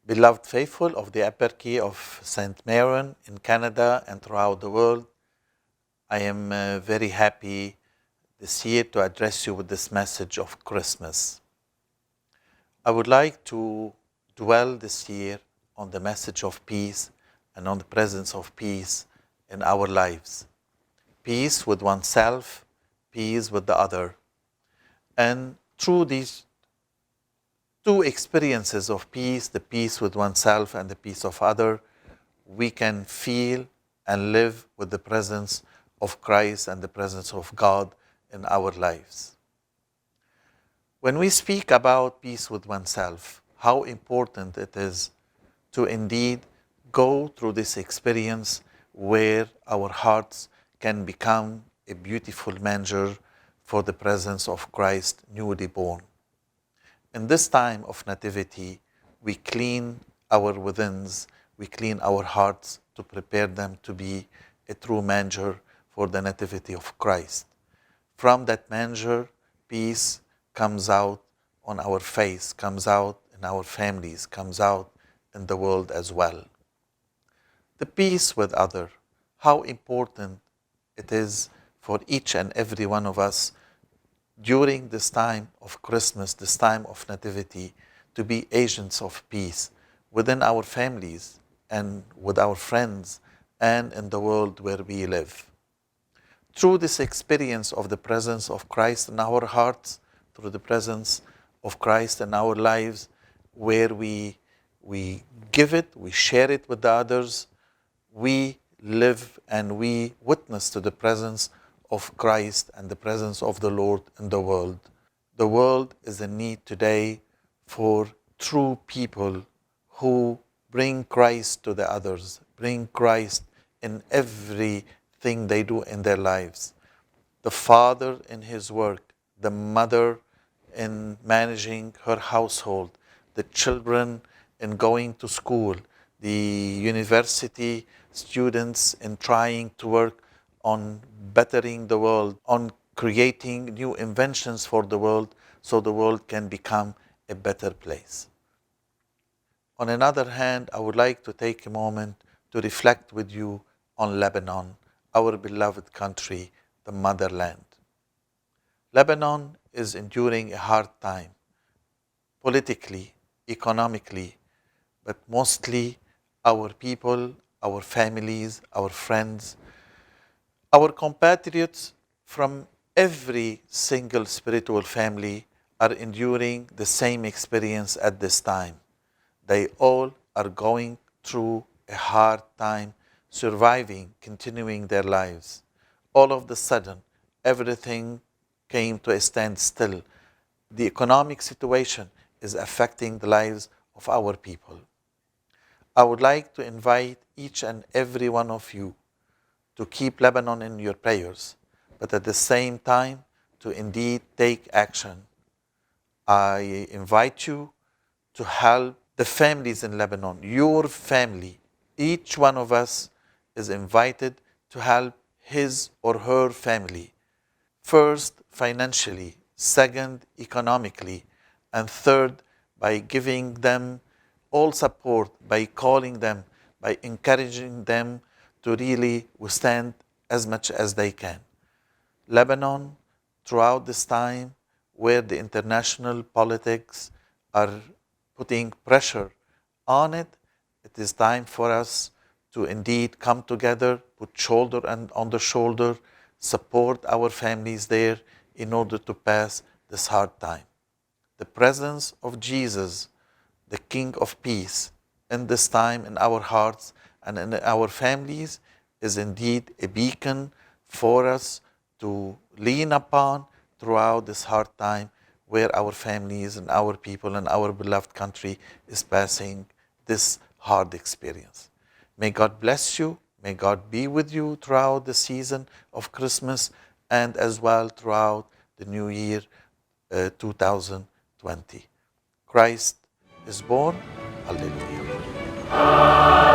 Beloved faithful of the Eparchy of St. Maron in Canada and throughout the world, I am very happy this year to address you with this message of Christmas. I would like to dwell this year on the message of peace and on the presence of peace in our lives. Peace with oneself, peace with the other. And through these two experiences of peace, the peace with oneself and the peace of other, we can feel and live with the presence of Christ and the presence of God in our lives. When we speak about peace with oneself, how important it is to indeed go through this experience where our hearts can become a beautiful manger for the presence of Christ newly born. In this time of nativity, we clean our withins, we clean our hearts to prepare them to be a true manger for the nativity of Christ. From that manger, peace comes out on our face, comes out in our families, comes out in the world as well. The peace with other, how important it is for each and every one of us during this time of Christmas, this time of nativity, to be agents of peace within our families and with our friends and in the world where we live. Through this experience of the presence of Christ in our hearts, through the presence of Christ in our lives, where we give it, we share it with the others, we live and we witness to the presence of Christ and the presence of the Lord in the world. The world is in need today for true people who bring Christ to the others, bring Christ in everything they do in their lives. The father in his work, the mother in managing her household, the children in going to school, the university students in trying to work on bettering the world, on creating new inventions for the world so the world can become a better place. On another hand, I would like to take a moment to reflect with you on Lebanon, our beloved country, the motherland. Lebanon is enduring a hard time, politically, economically, but mostly our people, our families, our friends, our compatriots from every single spiritual family are enduring the same experience at this time. They all are going through a hard time, surviving, continuing their lives. All of a sudden, everything came to a standstill. The economic situation is affecting the lives of our people. I would like to invite each and every one of you to keep Lebanon in your prayers, but at the same time to indeed take action. I invite you to help the families in Lebanon, your family. Each one of us is invited to help his or her family. First, financially, second, economically, and third, by giving them all support, by calling them, by encouraging them to really withstand as much as they can. Lebanon, throughout this time, where the international politics are putting pressure on it, it is time for us to indeed come together, put shoulder on the shoulder, support our families there in order to pass this hard time. The presence of Jesus, the King of Peace, in this time in our hearts and in our families is indeed a beacon for us to lean upon throughout this hard time where our families and our people and our beloved country is passing this hard experience. May God bless you. May God be with you throughout the season of Christmas and as well throughout the new year 2020. Christ is born. Hallelujah.